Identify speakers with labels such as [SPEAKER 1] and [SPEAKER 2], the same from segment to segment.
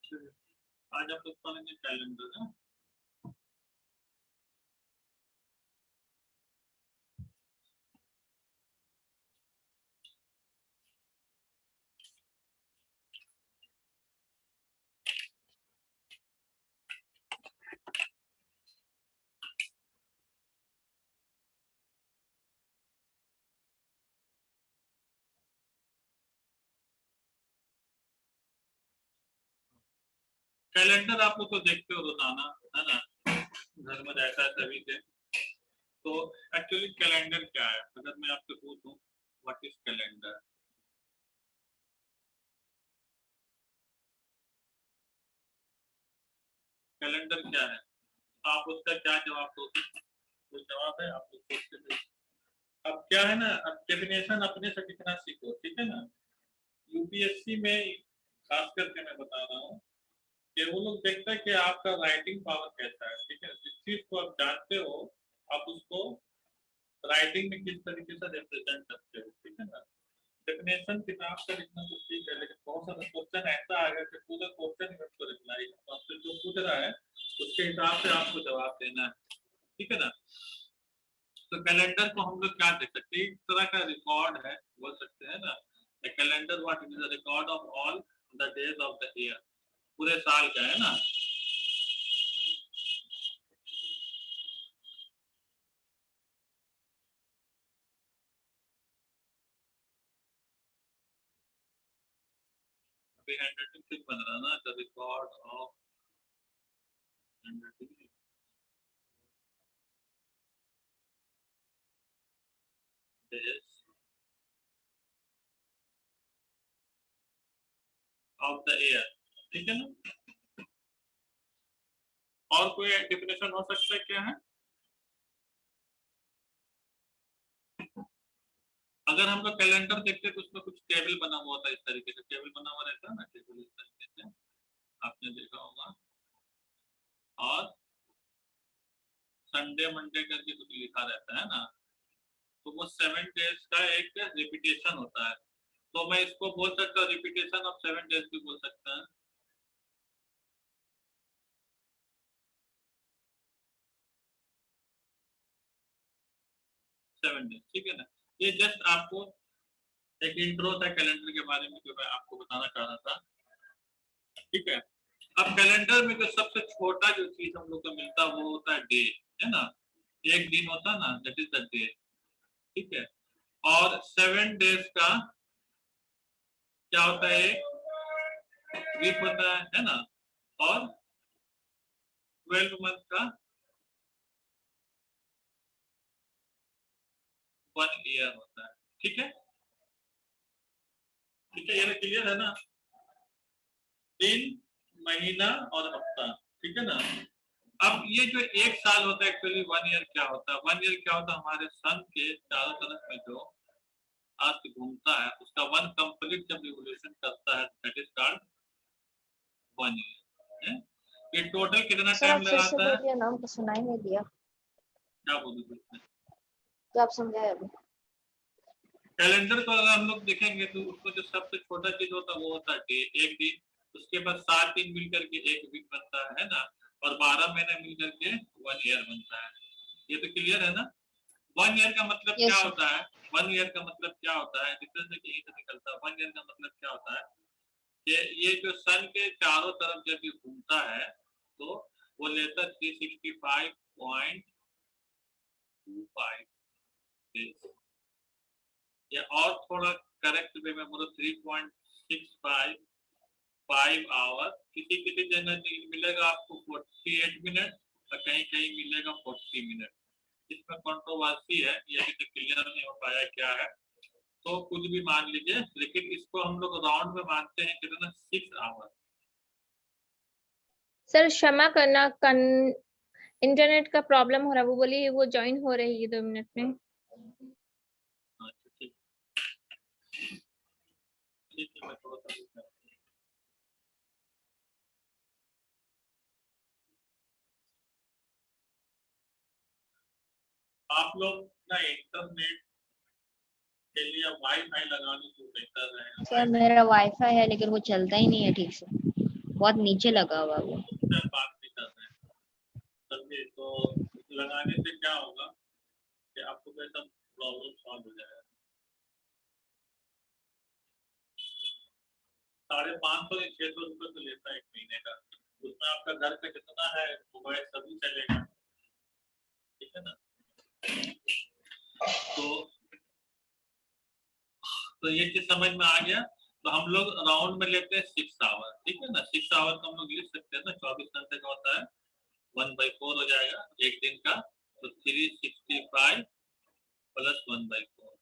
[SPEAKER 1] आज आप लोग पढ़ेंगे कैलेंडर है। कैलेंडर आप लोग तो देखते हो रोजाना, है ना, घर में रहता है सभी के। तो एक्चुअली कैलेंडर क्या है, अगर मैं आपसे पूछूं व्हाट इज कैलेंडर, कैलेंडर क्या है, आप उसका क्या जवाब दोगे? तो जवाब है आप लोग सोचते थे। अब क्या है ना, अब डेफिनेशन अपने से लिखना सीखो, ठीक है ना। यूपीएससी में खास करके मैं बता रहा हूँ कि वो लोग देखते हैं कि आपका राइटिंग पावर कैसा है, ठीक है। जिस चीज को आप जानते हो आप उसको राइटिंग में किस तरीके से रिप्रेजेंट करते हो, ठीक है ना। डेफिनेशन किताब से लिखना तो ठीक है, लेकिन बहुत सारा क्वेश्चन ऐसा आ गया कि पूरा क्वेश्चन ही आपको रिप्लाई आपसे जो पूछ रहा है उसके हिसाब से आपको जवाब देना है, ठीक है ना। तो कैलेंडर को हम लोग क्या देख सकते हैं, एक तरह का रिकॉर्ड है बोल सकते हैं ना। Calendar what is the record of all the days of the year, पूरे साल का, है ना। अभी हैंडराइटिंग ठीक बन रहा ना, the record of handwriting days of the year, ठीक है ना। और कोई डेफिनेशन हो सकता है क्या है? अगर हम लोग कैलेंडर देखते हैं तो उसमें कुछ टेबल बना हुआ होता है, इस तरीके से टेबल बना हुआ रहता है ना, टेबल इस तरीके से आपने देखा होगा। और संडे मंडे करके कुछ लिखा रहता है ना, तो वो 7 डेज का एक रिपीटेशन होता है। तो मैं इसको बोल सकता हूँ रिपीटेशन ऑफ 7 डेज भी बोल सकता है। 7 डेज, ठीक है ना। ये जस्ट आपको एक इंट्रो था कैलेंडर के बारे में जो मैं आपको बताना चाह रहा था, ठीक है। अब कैलेंडर में जो सबसे छोटा जो चीज हम लोग को मिलता है वो होता है डे, है ना। एक दिन होता है ना, दैट इज द डे, ठीक है। और 7 डेज का क्या होता है, वीक होता है ना। और 12 मंथ का 1 ईयर होता है, ठीक है। ठीक है, ये क्लियर है ना। दिन, महीना और हफ्ता, ठीक है ना। अब ये जो एक साल होता है, एक्चुअली 1 ईयर क्या होता है, 1 ईयर क्या होता है, हमारे सन के चारों तरफ में जो अर्थ घूमता है उसका वन कंप्लीट जब रिवोल्यूशन करता है दैट इज कॉल्ड 1 ईयर है। ये टोटल कितना
[SPEAKER 2] सर
[SPEAKER 1] टाइम
[SPEAKER 2] आप फिर से
[SPEAKER 1] लगाता है?
[SPEAKER 2] बोलिए, नाम तो सुनाई नहीं दिया।
[SPEAKER 1] क्या बोलूं
[SPEAKER 2] तो आप समझाए अभी।
[SPEAKER 1] कैलेंडर को अगर हम लोग देखेंगे तो उसको जो सबसे छोटा चीज होता है वो होता है डे, एक दिन। उसके बाद 7 दिन मिल करके एक वीक बनता है ना। और 12 महीने मिल करके 1 ईयर बनता है। ये तो क्लियर है ना। 1 ईयर का मतलब क्या
[SPEAKER 2] यस सर।
[SPEAKER 1] होता है, 1 ईयर का मतलब क्या होता है, डिफरेंस यही से निकलता है। 1 ईयर का मतलब क्या होता है कि ये जो सन के चारों तरफ जब ये घूमता है तो वो लेता है 365.25 डेज, या और थोड़ा करेक्ट वे में बोलो 3.655 आवर। किसी किसी जगह मिलेगा आपको 48 मिनट और कहीं कहीं मिलेगा 40 मिनट। इसमें कंट्रोवर्सी है, ये अभी तक क्लियर नहीं हो पाया क्या है। तो कुछ भी मान लीजिए, लेकिन इसको हम लोग राउंड में मानते हैं कितना, 6 आवर।
[SPEAKER 2] सर क्षमा करना, इंटरनेट का प्रॉब्लम हो रहा है, वो बोली वो ज्वाइन हो रही है 2 मिनट में।
[SPEAKER 1] अच्छा ठीक, ठीक है, मैं थोड़ा सा आप लोग ना इंटरनेट के लिए वाईफाई लगा लो तो बेहतर रहेगा।
[SPEAKER 2] सर मेरा वाईफाई है लेकिन वो चलता ही नहीं है ठीक से, बहुत नीचे लगा हुआ वो।
[SPEAKER 1] बात नहीं कर रहे हैं समझे। तो लगाने से क्या होगा कि आपको कैसा प्रॉब्लम सॉल्व हो जाएगा। 550 या 600 रुपये तो लेता है 1 महीने का, उसमें आपका घर का कितना है मोबाइल सभी चलेगा, ठीक है ना। तो ये चीज समझ में आ गया। तो हम लोग राउंड में लेते हैं 6 आवर, ठीक है ना। 6 आवर को हम लोग लिख सकते हैं ना, 24 घंटे का होता है, 1/4 हो जाएगा एक दिन का, तो 365 प्लस 1/4,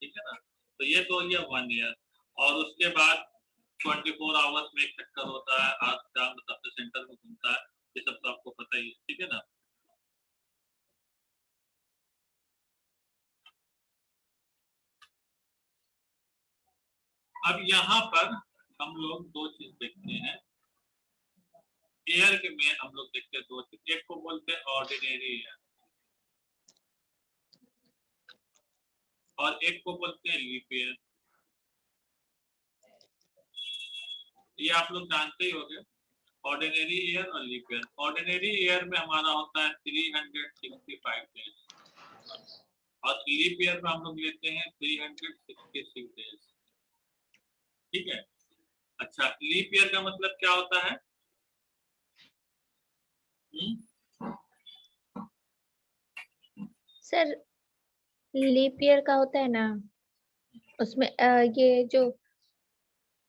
[SPEAKER 1] ठीक है ना। तो ये तो हो गया 1 ईयर। और उसके बाद 24 आवर्स में एक चक्कर होता है, आज का मतलब सेंटर में घूमता है, ये सब तो आपको पता ही है, ठीक है ना। अब यहाँ पर हम लोग दो चीज देखते हैं, एयर के में हम लोग देखते हैं दो चीज। एक को बोलते हैं ऑर्डिनरी एयर और एक को बोलते हैं लीप ईयर। ये आप लोग जानते ही होंगे, ऑर्डिनरी ईयर और लीप ईयर। ऑर्डिनरी ईयर में हमारा होता है 365 डेज और लीप ईयर में हम लोग लेते हैं 366 डेज, ठीक है। अच्छा, लीप ईयर का मतलब क्या होता है?
[SPEAKER 2] सर लीप ईयर का होता है ना, उसमें ये जो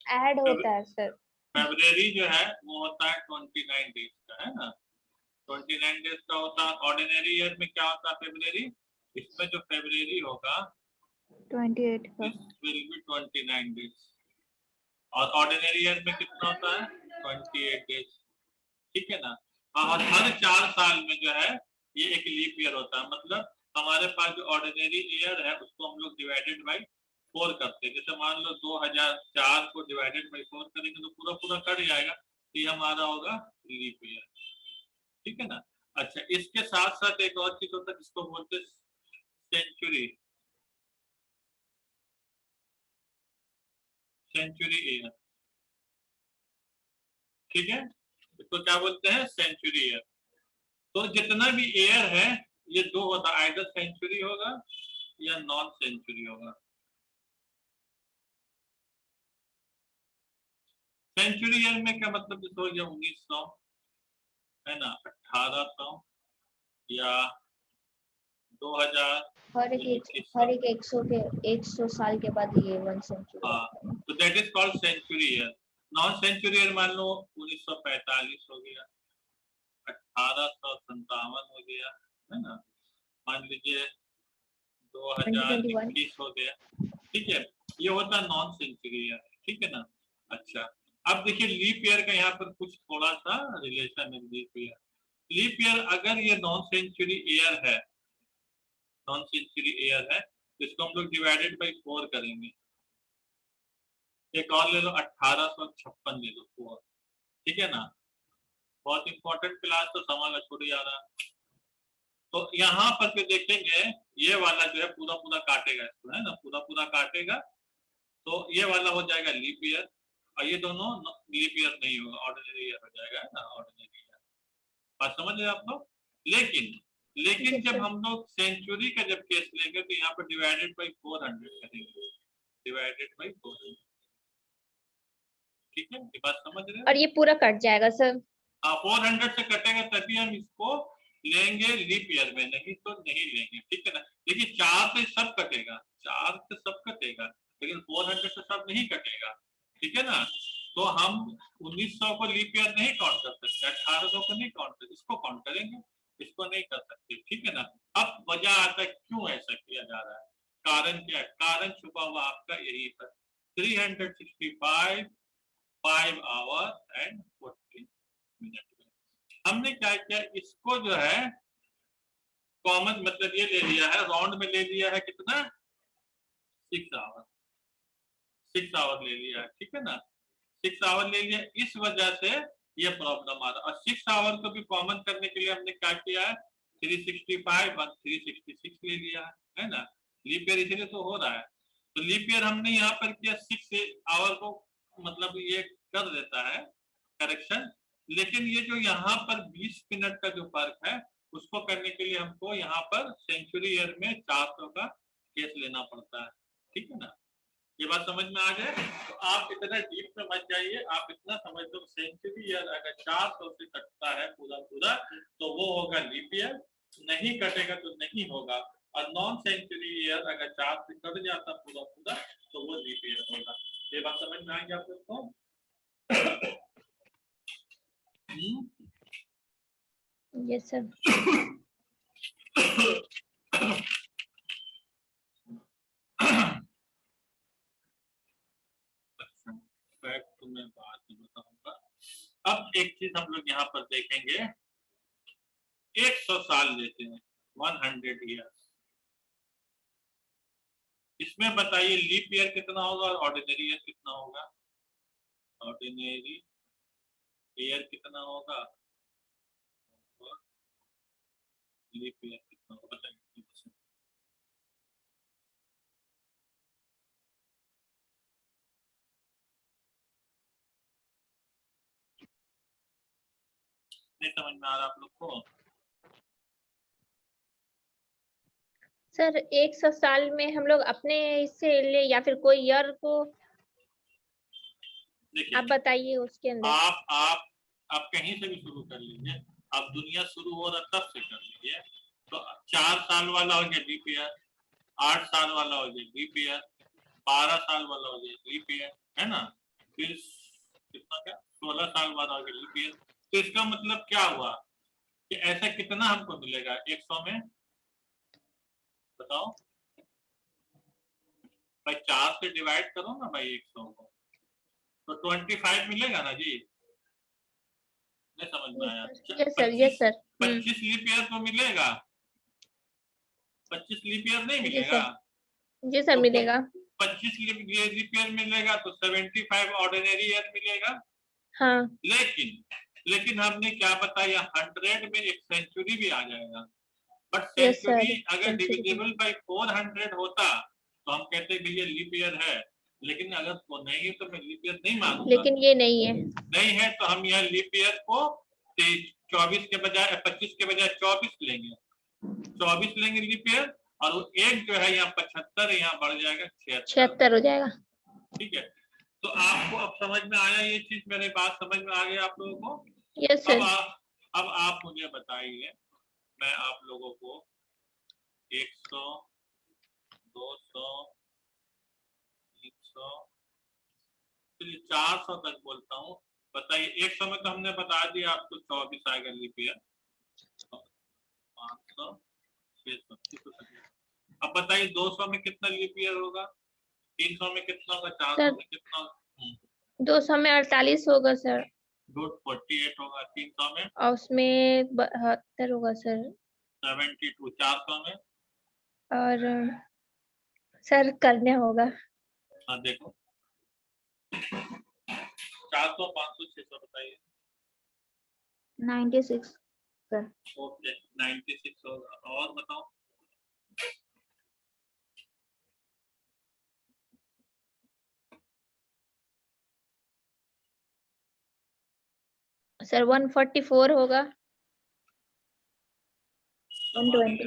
[SPEAKER 2] ऐड होता है सर।
[SPEAKER 1] फरवरी जो है वो होता है 29 डेज का, है ना। 29 डेज का होता है। ऑर्डिनरी ईयर में क्या होता है फरवरी, इसमें जो फरवरी होगा
[SPEAKER 2] 28 का।
[SPEAKER 1] विल बी 29 डेज और ऑर्डिनरी ईयर में कितना होता है 28 डेज, ठीक है ना। और हर 4 साल में जो है ये एक लीप ईयर होता है। मतलब हमारे पास जो ऑर्डिनरी ईयर है उसको हम लोग डिवाइडेड बाई 4 करते हैं। जैसे मान लो 2004 को डिवाइडेड बाई 4 करेंगे तो पूरा पूरा कट जाएगा, तो ये हमारा होगा लीप ईयर, ठीक है ना। अच्छा, इसके साथ साथ एक और चीज होता है जिसको बोलते हैं सेंचुरी, सेंचुरी ईयर, ठीक है। इसको क्या बोलते हैं? Century year. तो जितना भी ईयर है ये दो होता है, आइदर सेंचुरी होगा या नॉन सेंचुरी होगा। सेंचुरी ईयर में क्या मतलब, जैसे हो गया 1900, है ना, 1800 या 2000,
[SPEAKER 2] हर एक 100 साल के बाद ये 1 सेंचुरी।
[SPEAKER 1] हाँ, तो that is called century year. Non century year मान लो 1945 हो गया, 1857 हो गया, है ना, मान लीजिए 2021 हो गया, ठीक है। ये होता है नॉन सेंचुरी ईयर, ठीक है ना। अच्छा, अब देखिए लीप ईयर का यहाँ पर कुछ थोड़ा सा रिलेशन है। लीप ईयर, लीप ईयर अगर ये नॉन सेंचुरी ईयर है, नॉन सेंचुरी ईयर है, तो इसको हम लोग डिवाइडेड बाई 4 करेंगे। एक और ले लो, 1856 ले लो 4, ठीक है ना। बहुत इंपॉर्टेंट क्लास, तो समझ छोड़ जा रहा। तो यहाँ पर फिर देखेंगे ये वाला जो है पूरा पूरा काटेगा इसको, है ना, पूरा पूरा काटेगा, तो ये वाला हो जाएगा लीप ईयर और ये दोनों लीप ईयर नहीं होगा, ऑर्डिनरी ईयर हो जाएगा, है ना, ऑर्डिनरी ईयर। बात समझ रहे आप लोग। लेकिन लेकिन जब हम लोग सेंचुरी का जब केस लेंगे तो यहाँ पर डिवाइडेड बाई 400 करेंगे, डिवाइडेड बाई 400, ठीक है, ये बात समझ रहे हैं।
[SPEAKER 2] और ये पूरा कट जाएगा सर।
[SPEAKER 1] हाँ, 400 से कटेगा तभी हम इसको लेंगे लीप ईयर में, नहीं तो नहीं लेंगे, ठीक है ना। देखिए 4 से सब कटेगा, 4 से सब कटेगा, लेकिन 400 से सब नहीं कटेगा, ठीक है ना। तो हम 1900 को लीप ईयर नहीं काउंट कर सकते, 1800 को नहीं काउंट कर, इसको काउंट करेंगे, इसको नहीं कर सकते, ठीक है ना। अब वजह आता है क्यों ऐसा किया जा रहा है, कारण क्या है, कारण छुपा हुआ आपका यही पर 365 5 आवर एंड 40 मिनट। हमने क्या किया, इसको जो है कॉमन मतलब ये ले लिया है, राउंड में ले लिया है कितना, 6 आवर, 6 आवर ले लिया है, ठीक है ना। 6 आवर ले लिया, इस वजह से ये प्रॉब्लम आ रहा है। और 6 आवर को भी कॉमन करने के लिए हमने क्या किया है, 365 और 366 ले लिया है ना। लीप ईयर इसलिए तो हो रहा है, तो लीप ईयर हमने यहाँ पर किया 6 आवर को मतलब ये कर देता है, करेक्शन। लेकिन ये जो यहाँ पर 20 मिनट का जो फर्क है उसको करने के लिए हमको यहाँ पर सेंचुरी ईयर में 400 का केस लेना पड़ता है, ठीक है ना। ये बात समझ में आ जाए तो आप इतना डीप में मत जाइए, आप इतना समझ लो सेंचुरी ईयर अगर 400 से कटता है पूरा पूरा तो वो होगा लीप ईयर, नहीं कटेगा तो नहीं होगा। और नॉन सेंचुरी ईयर अगर 4 से कट जाता पूरा पूरा तो वो लीप ईयर होगा। ये बात समझ में आ गया आप लोग को?
[SPEAKER 2] Yes sir.
[SPEAKER 1] फैक्ट तो मैं बाद में बताऊंगा। अब एक चीज हम लोग यहाँ पर देखेंगे, 100 साल लेते हैं, 100 ईयर्स। इसमें बताइए लीप ईयर कितना होगा और ऑर्डिनरी ईयर कितना होगा। ऑर्डिनरी ईयर कितना होगा और लीप ईयर कितना होगा बताइए। नहीं समझ में आ रहा आप लोग को?
[SPEAKER 2] सर 100 साल में हम लोग अपने इससे ले या फिर कोई ईयर को
[SPEAKER 1] देखिए
[SPEAKER 2] आप बताइए उसके अंदर।
[SPEAKER 1] आप कहीं से भी शुरू कर लीजिए, आप दुनिया शुरू हो रहा तब से कर लीजिए। तो 4 साल वाला हो गया लीप ईयर, 8 साल वाला हो गया लीप ईयर, 12 साल वाला हो गया लीप ईयर, है ना। फिर कितना क्या 16 साल वाला हो गया लीप ईयर। तो इसका मतलब क्या हुआ कि ऐसा कितना हमको मिलेगा 100 में, बताओ भाई। 4 से डिवाइड करो ना भाई 100 को, तो 25 मिलेगा ना जी। नहीं समझ में आया?
[SPEAKER 2] Yes sir, yes sir.
[SPEAKER 1] 25 leap year तो मिलेगा, 25 लीप ईयर नहीं
[SPEAKER 2] जी
[SPEAKER 1] मिलेगा।
[SPEAKER 2] सर, जी सर
[SPEAKER 1] तो
[SPEAKER 2] मिलेगा।
[SPEAKER 1] 25 लीप ईयर मिलेगा तो 75 ऑर्डिनरी ईयर मिलेगा।
[SPEAKER 2] हाँ
[SPEAKER 1] लेकिन हमने क्या बताया 100 में एक सेंचुरी भी आ जाएगा। बट
[SPEAKER 2] यस
[SPEAKER 1] सेंचुरी
[SPEAKER 2] सर,
[SPEAKER 1] अगर डिविजिबल बाय 400 होता तो हम कहते भैया लीप ईयर है। लेकिन अगर वो नहीं है तो मैं लीप ईयर नहीं मानूंगा।
[SPEAKER 2] लेकिन ये नहीं है।
[SPEAKER 1] नहीं है तो हम यहाँ लीप ईयर को 24 के बजाय 25 के बजाय 24 लेंगे, 24 लेंगे लीप ईयर। और वो एक जो है यहाँ 75 यहाँ बढ़ जाएगा 76,
[SPEAKER 2] 76 हो जाएगा।
[SPEAKER 1] ठीक है। तो आपको अब समझ में आया ये चीज, मेरी बात समझ में आ गई आप लोगों को?
[SPEAKER 2] Yes sir.
[SPEAKER 1] अब आप मुझे बताइए, मैं आप लोगों को 100, 200, 300, चलिए 400 तक बोलता हूँ। बताइए 100 में तो हमने बता दिया आपको 24 आएगा लीप ईयर, 500, 600। अब बताइए 200 में कितना लीप ईयर होगा, 300 में कितना होगा, 400 में कितना होगा?
[SPEAKER 2] 200 में 48 होगा सर।
[SPEAKER 1] गुड 48 होगा। 300 में
[SPEAKER 2] और उसमें 72 होगा सर।
[SPEAKER 1] 72। 400 में
[SPEAKER 2] और सर करने होगा।
[SPEAKER 1] हाँ देखो 400, 500, 600 बताइए।
[SPEAKER 2] 96 सर।
[SPEAKER 1] ओके 96 होगा। और बताओ
[SPEAKER 2] सर 144 होगा। 120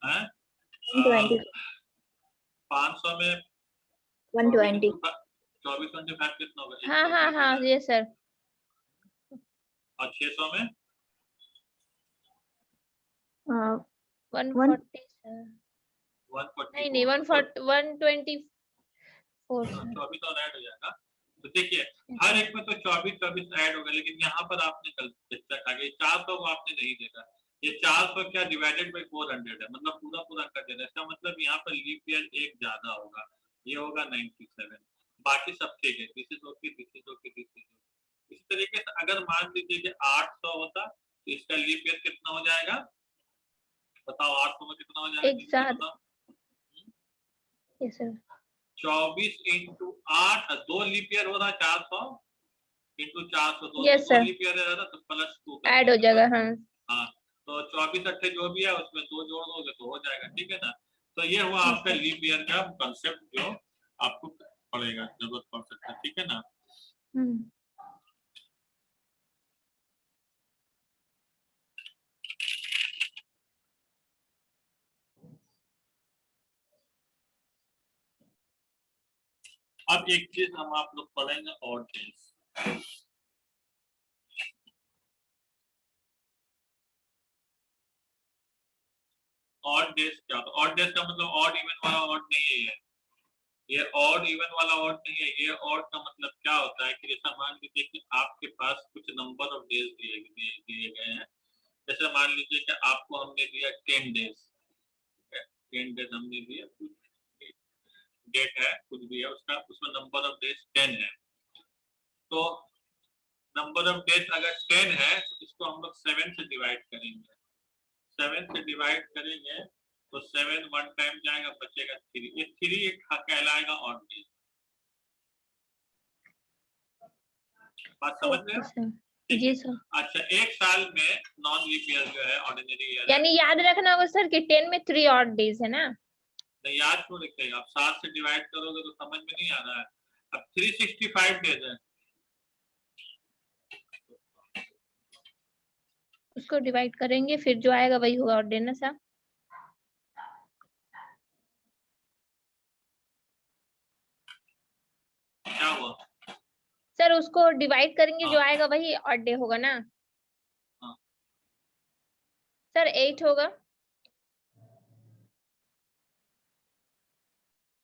[SPEAKER 1] है
[SPEAKER 2] 120
[SPEAKER 1] 500 में
[SPEAKER 2] 120।
[SPEAKER 1] 24 कितना होगा?
[SPEAKER 2] हाँ हाँ हाँ ये सर।
[SPEAKER 1] और 600 में
[SPEAKER 2] 140 सर।
[SPEAKER 1] 144।
[SPEAKER 2] नहीं 140 124 सर।
[SPEAKER 1] 24 और ऐड हो जाएगा। तो देखिए हर एक में तो 24 ऐड होगा, लेकिन यहाँ पर आपने कल चर्चा खा गई 400 को आपने नहीं देखा। ये 400 क्या डिवाइडेड बाई 400 है, मतलब पूरा पूरा कर देना। इसका मतलब यहाँ पर लीप ईयर एक ज्यादा होगा, ये होगा 97। बाकी सब ठीक है, this is okay, this is okay, this is okay. इस तरीके से अगर मान लीजिए कि 800 होता तो इसका लीप ईयर कितना हो जाएगा बताओ? 800 में कितना हो
[SPEAKER 2] एक साथ।
[SPEAKER 1] जाएगा?
[SPEAKER 2] Yes sir.
[SPEAKER 1] 24 into 8, 2 leap year हो रहा 400 इंटू 400,
[SPEAKER 2] यस
[SPEAKER 1] दो
[SPEAKER 2] सर।
[SPEAKER 1] लीप ईयर है ना तो +2
[SPEAKER 2] ऐड हो जाएगा। हाँ
[SPEAKER 1] हाँ तो 24 अट्ठे जो भी है उसमें 2 जोड़ दोगे तो हो जाएगा, ठीक है ना। तो ये हुआ आपका लीप ईयर का कंसेप्ट जो आपको पड़ेगा, जरूरत पड़ सकता है, ठीक है ना। अब एक चीज हम आप लोग पढ़ेंगे ऑड डेज। ऑड डेज क्या होता है? ऑड डेज का मतलब ऑड इवन वाला ऑड नहीं है ये ऑड इवन वाला ऑड नहीं है। ये ऑड का मतलब क्या होता है कि जैसा मान लीजिए कि आपके पास कुछ नंबर ऑफ डेज दिए गए हैं। जैसे मान लीजिए कि आपको हमने दिया 10 डेज, 10 डेज हमने दिया, कुछ डेट है कुछ भी है उसका, उसमें नंबर ऑफ डेज 10 है। तो नंबर ऑफ डेज अगर 10 है तो इसको हम लोग 7 से डिवाइड करेंगे। 7 से डिवाइड करेंगे तो 7 वन टाइम जाएगा, बचेगा 3। ये 3 एक कहलाएगा ऑड डेज। बात समझ रहे हो?
[SPEAKER 2] सर
[SPEAKER 1] ठीक
[SPEAKER 2] जी
[SPEAKER 1] है।
[SPEAKER 2] सर।
[SPEAKER 1] अच्छा, एक साल में नॉन लीप ईयर जो है ऑर्डिनरी ईयर है।
[SPEAKER 2] यानी याद रखना होगा सर कि 10 में 3 ऑड डेज है ना।
[SPEAKER 1] नहीं याद क्यों रखेगा? आप 7 से डिवाइड करोगे तो समझ में नहीं आ रहा है। अब 365 डेज है,
[SPEAKER 2] उसको डिवाइड करेंगे फिर जो आएगा वही होगा ऑड डे ना सर।
[SPEAKER 1] क्या हुआ?
[SPEAKER 2] सर उसको डिवाइड करेंगे जो
[SPEAKER 1] हाँ
[SPEAKER 2] आएगा वही ऑड डे होगा ना।
[SPEAKER 1] हाँ
[SPEAKER 2] सर 8 होगा।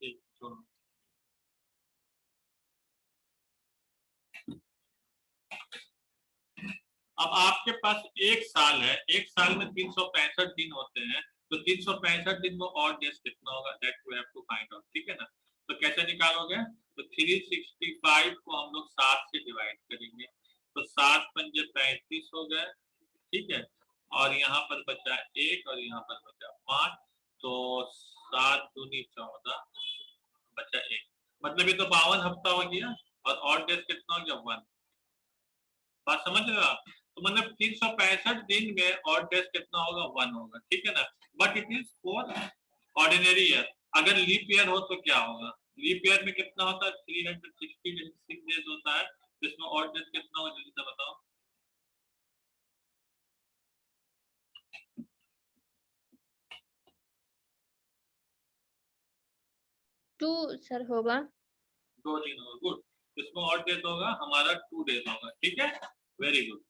[SPEAKER 1] ठीक, छोड़ो। अब आपके पास एक साल है, एक साल में 365 दिन होते हैं, तो 365 दिन में ऑड डेज कितना होगा? That we have to find out. ठीक है ना? तो कैसे निकालोगे? तो 365 को हम लोग 7 से डिवाइड करेंगे, तो 7 पंजे 35 हो गए। ठीक है, और यहाँ पर बचा 1 और यहाँ पर बचा 5, तो 7 दूनी 14, बचा 1। मतलब ये तो 52 हफ्ता हो गया। और ऑड डेज कितना हो गया? 1। बात समझ रहे हो आप? तो मतलब 365 दिन में ऑड डेज कितना होगा? 1 होगा। ठीक है ना? But it is for ordinary year. अगर लीप ईयर हो तो क्या होगा? लीप ईयर में कितना होता है? 366 डेज होता है, जिसमें ऑड डेज कितना होगा? जल्दी से बताओ।
[SPEAKER 2] 2 सर होगा।
[SPEAKER 1] 2 दिन होगा। गुड। इसमें ऑड डेज होगा हमारा 2 डेज होगा। ठीक है, वेरी गुड।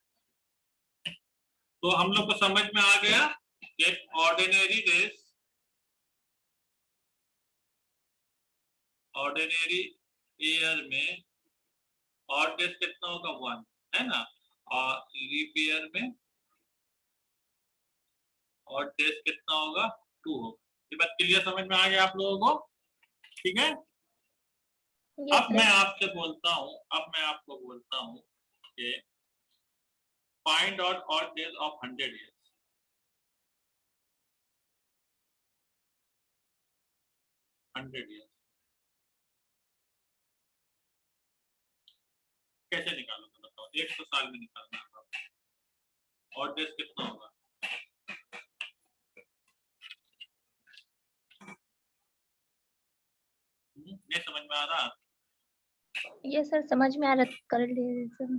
[SPEAKER 1] तो हम लोग को समझ में आ गया कि ऑर्डिनरी डेज, ऑर्डिनरी ईयर में ऑड डेज कितना होगा? 1 है ना? और लीप ईयर में ऑड डेज कितना होगा? 2 होगा। ये बात क्लियर समझ में आ गया आप लोगों को? ठीक है।
[SPEAKER 2] यस
[SPEAKER 1] अब
[SPEAKER 2] सर।
[SPEAKER 1] मैं आपसे बोलता हूं, अब मैं आपको बोलता हूं कि find out odd days of 100 years. 100 years कैसे निकालोगे बताओ? 100 साल में निकालना होगा। ऑड डेज कितना होगा? नहीं समझ में आ रहा?
[SPEAKER 2] ये सर समझ में आ रहा, कर ले सर।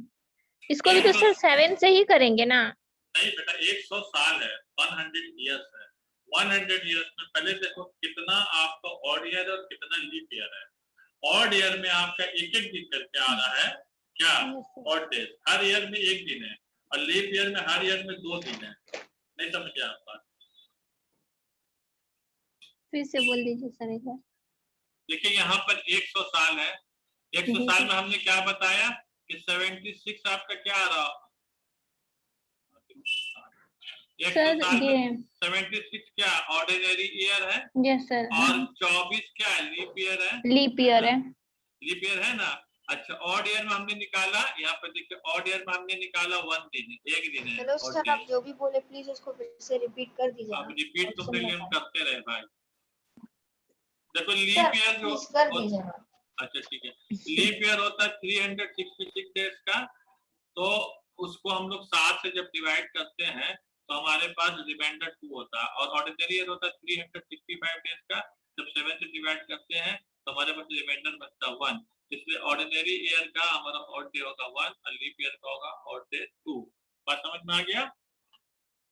[SPEAKER 2] इसको भी तो
[SPEAKER 1] 100
[SPEAKER 2] सर 7 से ही करेंगे ना।
[SPEAKER 1] नहीं बेटा, 100 साल है, 100 ईयर्स है। 100 ईयर्स में पहले देखो कितना आपका ऑड ईयर और कितना लीप ईयर है। ऑड ईयर में आपका एक एक दिन करके आ रहा है क्या? ऑड डेज हर ईयर में एक दिन है, और लीप ईयर में हर ईयर में 2 दिन है। नहीं समझे आप बात?
[SPEAKER 2] फिर से बोल दीजिए सर एक बार।
[SPEAKER 1] देखिए यहाँ पर 100 साल है। 100
[SPEAKER 2] जी
[SPEAKER 1] साल
[SPEAKER 2] सर।
[SPEAKER 1] में हमने क्या बताया कि 76 आपका क्या आ रहा? 100
[SPEAKER 2] सर
[SPEAKER 1] साल में
[SPEAKER 2] ये
[SPEAKER 1] 76 क्या ऑर्डिनरी ईयर है,
[SPEAKER 2] यस सर। हाँ
[SPEAKER 1] और 24 क्या है? लीप ईयर है
[SPEAKER 2] लीप ईयर
[SPEAKER 1] ना?
[SPEAKER 2] है।
[SPEAKER 1] लीप ईयर है ना? अच्छा, ऑड ईयर में हमने निकाला, यहाँ पर देखिए ऑड ईयर में हमने निकाला 1 दिन, एक दिन है।
[SPEAKER 3] हेलो सर, आप जो भी बोले प्लीज उसको फिर से रिपीट कर दीजिए
[SPEAKER 1] अब
[SPEAKER 3] ना।
[SPEAKER 1] रिपीट तो
[SPEAKER 3] सुन
[SPEAKER 1] फिर
[SPEAKER 3] नहीं
[SPEAKER 1] हम
[SPEAKER 3] पाए।
[SPEAKER 1] करते रहे भाई। देखो
[SPEAKER 3] सर
[SPEAKER 1] लीप ईयर जो
[SPEAKER 3] प्लीज कर दीजिए ना।
[SPEAKER 1] अच्छा ठीक है, लीप ईयर होता है 366 डेज का। तो उसको हम लोग 7 से जब डिवाइड करते हैं तो हमारे पास रिमाइंडर 2 होता है, और ऑर्डिनरी ईयर होता है 365 डेज का। जब 7 से डिवाइड करते हैं तो हमारे पास रिमाइंडर बचता है 1। इसलिए ऑर्डिनरी ईयर का हमारा ऑड डे होगा 1 और लीप ईयर का होगा ऑड डे 2। बात समझ में आ गया?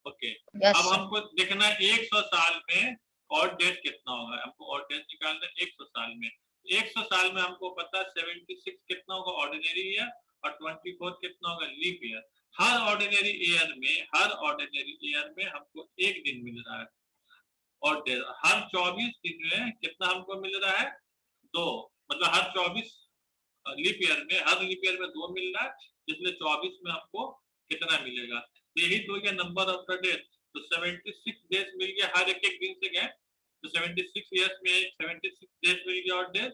[SPEAKER 1] ओके।
[SPEAKER 3] यस
[SPEAKER 1] अब
[SPEAKER 3] सर।
[SPEAKER 1] हमको देखना है 100 साल में ऑड डेज कितना होगा। हमको ऑड डेज निकालना है 100 साल में। 100 साल में हमको पता 76 कितना होगा ऑर्डिनरी ईयर और 24 कितना होगा लीप ईयर। हर ऑर्डिनरी ईयर में हमको एक दिन मिल रहा है और हर 24 दिन में कितना हमको मिल रहा है 2, मतलब हर 24 लीप ईयर में, हर लीप ईयर में 2 मिल रहा है, इसलिए 24 में हमको कितना मिलेगा, यही तो हो गया नंबर ऑफ द डेज। तो 76 डेज मिल गया, हर एक दिन से गए तो 76 ईयर्स में 76 डेज मिल गया और डेज,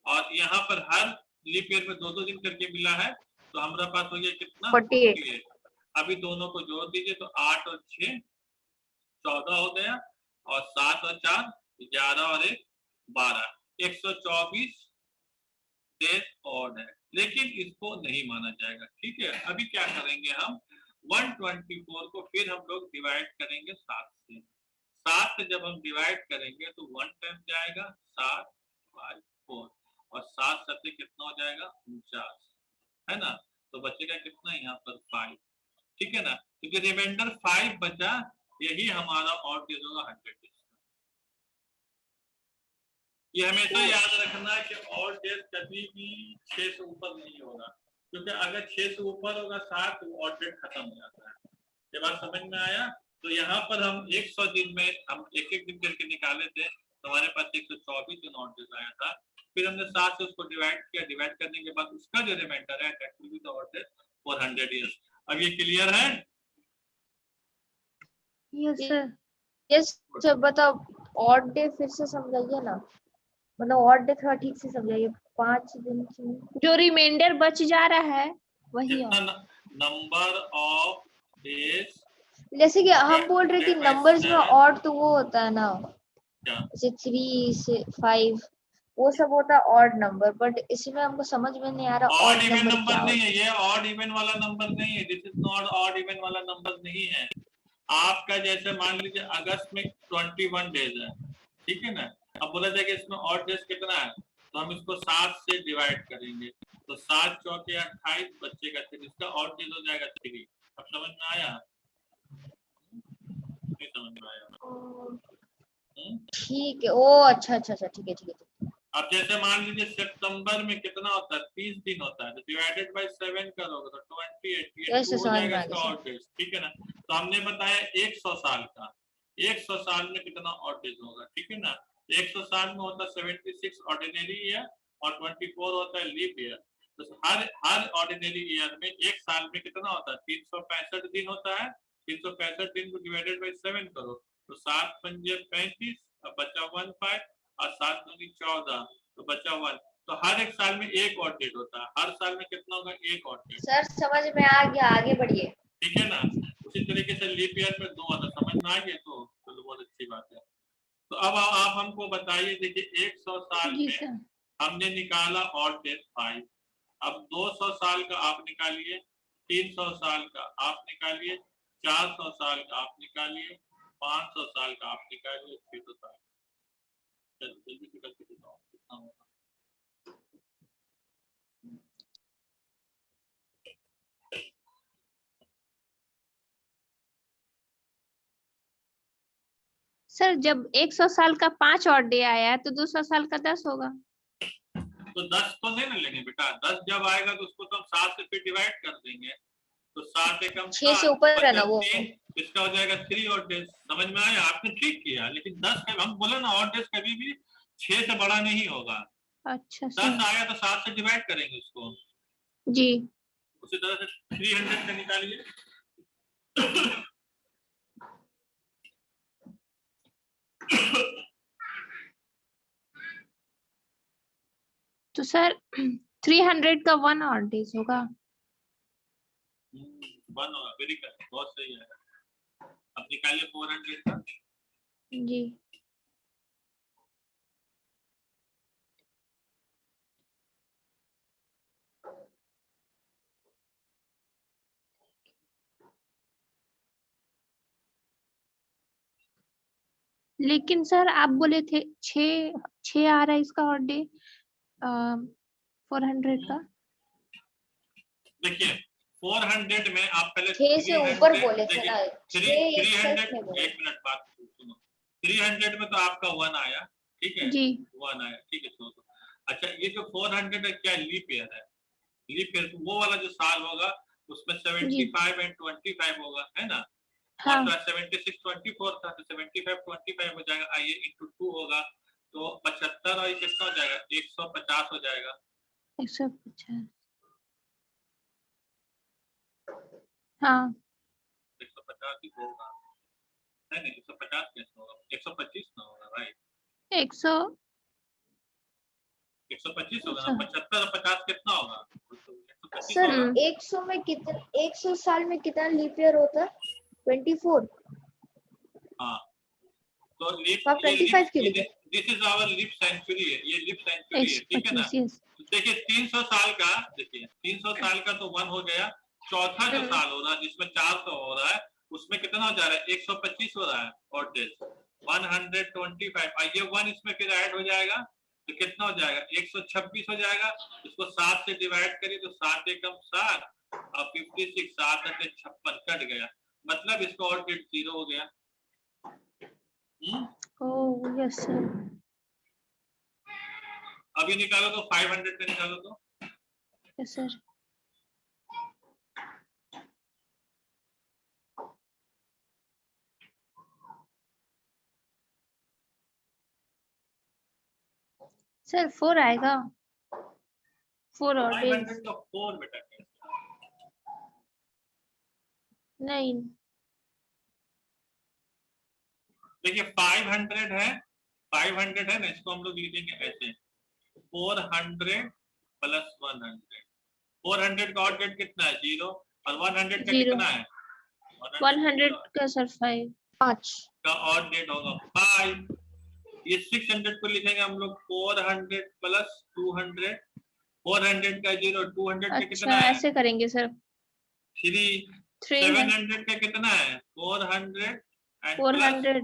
[SPEAKER 1] और यहाँ पर हर लीप ईयर में 2-2 दिन करके मिला है, तो हमारा पास हो गया कितना
[SPEAKER 2] 48।
[SPEAKER 1] अभी दोनों को जोड़ दीजिए तो 8 और 6 14 हो गया, और 7 और 4 11 और 1 12, 124 डेज ऑड है, लेकिन इसको नहीं माना जाएगा। ठीक है, अभी क्या करेंगे हम 124 को फिर हम लोग डिवाइड करेंगे 7 से। 7 से जब हम डिवाइड करेंगे तो 1 टाइम जाएगा 7 5 4, और 7 7 कितना हो जाएगा 49, है ना, तो बचेगा कितना यहाँ पर 5। ठीक है ना, क्योंकि रिमाइंडर 5 बचा, यही हमारा ऑड डेज होगा 100 डेज। ये हमेशा याद रखना है कि ऑड डेज कभी भी 6 से ऊपर नहीं होगा, क्योंकि अगर 6 से ऊपर होगा 7 तो ऑड डेज खत्म हो जाता है। ये बात समझ में आया? तो यहाँ पर हम 100 दिन में हम एक एक दिन करके निकाले थे, तो हमारे पास 124 दिन ऑड डेज आया था, फिर हमने 7 से उसको डिवाइड किया, डिवाइड करने के बाद उसका जो रिमाइंडर है that will be the odd days for 100 years. अब ये क्लियर है?
[SPEAKER 2] Yes sir.
[SPEAKER 3] यस सर, बताओ ऑड डे फिर से समझाइए ना, मतलब ऑड डे थोड़ा ठीक से समझाइए। 5 दिन की
[SPEAKER 2] जो रिमाइंडर बच जा रहा है वही
[SPEAKER 1] कितना नंबर ऑफ डेज,
[SPEAKER 3] जैसे कि हम बोल रहे कि नंबर्स में ऑड तो वो होता है ना, जैसे 3 से 5 वो सब होता है ऑड नंबर, बट इसमें हमको समझ में नहीं आ रहा
[SPEAKER 1] odd
[SPEAKER 3] odd
[SPEAKER 1] even
[SPEAKER 3] number
[SPEAKER 1] number
[SPEAKER 3] क्या
[SPEAKER 1] नहीं
[SPEAKER 3] होता
[SPEAKER 1] है, ये ऑड इवन वाला नंबर नहीं है, this is not odd even वाला नंबर नहीं है। आपका जैसे मान लीजिए अगस्त में 21 डेज है, ठीक है ना, अब बोला जाए कि इसमें ऑड डेज कितना है, तो हम इसको 7 से डिवाइड करेंगे, तो 7 चौके 28 बच्चेगा 3, इसका ऑड डेज हो जाएगा 3। अब समझ में आया? नहीं समझ में आया?
[SPEAKER 3] ठीक है, ओ अच्छा अच्छा अच्छा, ठीक है ठीक है।
[SPEAKER 1] अब जैसे मान लीजिए सितंबर में कितना होता है 30 दिन होता है, तो डिवाइडेड बाय 7 करोगे तो 28, ये
[SPEAKER 3] यस
[SPEAKER 1] 2 हो
[SPEAKER 3] समझ में
[SPEAKER 1] जाएगा
[SPEAKER 3] आ
[SPEAKER 1] इसका
[SPEAKER 3] गया
[SPEAKER 1] ऑड डेज। ठीक है ना, तो हमने बताया 100 साल का, 100 साल में कितना ऑड डेज होगा, ठीक है ना, 100 साल में होता है 76 ऑर्डिनरी ईयर और 24 होता है लीप ईयर, तो हर ऑर्डिनरी ईयर में एक साल में कितना होता है 365 दिन होता है, 365 दिन को डिवाइडेड बाय 7 करो तो 7 पंजे 35, अब बचा 15 और 7 दूनी 14, तो बचा 1, तो हर एक साल में एक ऑड डेट होता है, हर साल में कितना होगा एक ऑड डेट।
[SPEAKER 3] सर समझ में आ गया, आगे बढ़िए।
[SPEAKER 1] ठीक है ना, उसी तरीके से लीप ईयर में 2 आता, समझ में आ गया, तो चलो बहुत अच्छी बात है। तो अब आप हमको बताइए, देखिए 100 साल
[SPEAKER 2] जी
[SPEAKER 1] में
[SPEAKER 2] सर।
[SPEAKER 1] हमने निकाला ऑड डेट 5, अब 200 साल का आप निकालिए, 300 साल का आप निकालिए, 400 साल का आप निकालिए, 500 साल का आप निकालिए, 600 साल का। जल्दी से करके बताओ कितना होगा।
[SPEAKER 2] सर जब 100 साल का 5 और डे आया है तो 200 साल का 10 होगा।
[SPEAKER 1] तो 10 तो नहीं ना लेंगे बेटा, 10 जब आएगा तो उसको तो हम 7 से फिर डिवाइड कर देंगे, तो 7 एकम
[SPEAKER 3] 6 से ऊपर है ना वो,
[SPEAKER 1] 3, इसका हो जाएगा 3 और डेज। समझ में आया? आपने ठीक किया, लेकिन 10 का हम बोले ना और डेज कभी भी 6 से बड़ा नहीं होगा।
[SPEAKER 2] अच्छा
[SPEAKER 1] 10
[SPEAKER 2] सर।
[SPEAKER 1] आया तो 7 से डिवाइड करेंगे उसको,
[SPEAKER 2] जी।
[SPEAKER 1] उसी तरह से 300 का निकालिए।
[SPEAKER 2] तो सर 300 का 1 और डेज होगा।
[SPEAKER 1] 1 होगा, वेरी गुड, बहुत सही है। अब निकालिए 400 का।
[SPEAKER 2] जी। लेकिन सर आप बोले थे 6 आ रहा है इसका और डे 400 का।
[SPEAKER 1] देखिए 400 में आप पहले
[SPEAKER 3] 6 से ऊपर बोले थे ना,
[SPEAKER 1] 300, एक मिनट बात सुनो, 300 में तो आपका 1 आया, ठीक है
[SPEAKER 2] जी।
[SPEAKER 1] 1 आया, ठीक है, सुनो अच्छा, ये जो 400 है क्या लीप ईयर है? लीप ईयर वो वाला जो साल होगा उसमें 75 एंड 25 होगा, है ना?
[SPEAKER 2] हाँ
[SPEAKER 1] 76 24 था तो 75 25 हो जाएगा, आइए इंटू 2 होगा तो 75 और ये कितना हो जाएगा? 150 हो जाएगा।
[SPEAKER 2] 150। हाँ
[SPEAKER 1] 150 ही होगा, नहीं नहीं 150 कैसे होगा? 125 ना होगा भाई,
[SPEAKER 2] 100।
[SPEAKER 1] 125 होगा ना। 75 और 50 कितना होगा? 125
[SPEAKER 3] सर
[SPEAKER 1] होगा।
[SPEAKER 3] 100 में कितना, 100 साल में कितना लीप ईयर होता है? 24।
[SPEAKER 1] हाँ तो लीप,
[SPEAKER 3] तो आप
[SPEAKER 1] ये
[SPEAKER 3] 25 क्यों लिखे?
[SPEAKER 1] This is our leap century है, ये लीप सेंचुरी है, ठीक है ना?
[SPEAKER 2] 125 यस।
[SPEAKER 1] देखिए 300 साल का, देखिए 300 साल का तो 1 हो गया, चौथा जो साल हो रहा है जिसमें 400 हो रहा है उसमें कितना हो जा रहा है? 125 हो रहा है और डेज 125, और ये 1 इसमें फिर ऐड हो जाएगा तो कितना हो जाएगा? 126 हो जाएगा। इसको 7 से डिवाइड करिए तो 7 एकम 7 और 56, 7 अटे 56 कट गया, मतलब इसका और डेट 0 हो गया।
[SPEAKER 2] Oh yes sir.
[SPEAKER 1] अभी निकालो तो 500 का निकालो तो
[SPEAKER 2] यस सर। सर 4 आएगा, 4 और
[SPEAKER 1] 500
[SPEAKER 2] डेज।
[SPEAKER 1] का 4 बेटा कैसे?
[SPEAKER 2] नहीं
[SPEAKER 1] देखिए 500 है, 500 है ना, इसको हम लोग लिखेंगे ऐसे 400 प्लस 100। 400 का और डेट कितना है? 0, और 100 का
[SPEAKER 2] 0।
[SPEAKER 1] कितना है?
[SPEAKER 2] 100 का सर 5।
[SPEAKER 3] 5।
[SPEAKER 1] का और डेट होगा 5। ये 600 को लिखेंगे हम लोग 400 प्लस 200। 400 का 0, 200 का कितना
[SPEAKER 2] अच्छा
[SPEAKER 1] है?
[SPEAKER 2] ऐसे करेंगे सर।
[SPEAKER 1] 3।
[SPEAKER 2] 3 है।
[SPEAKER 1] 700 का कितना है? 400 एंड प्लस
[SPEAKER 2] 400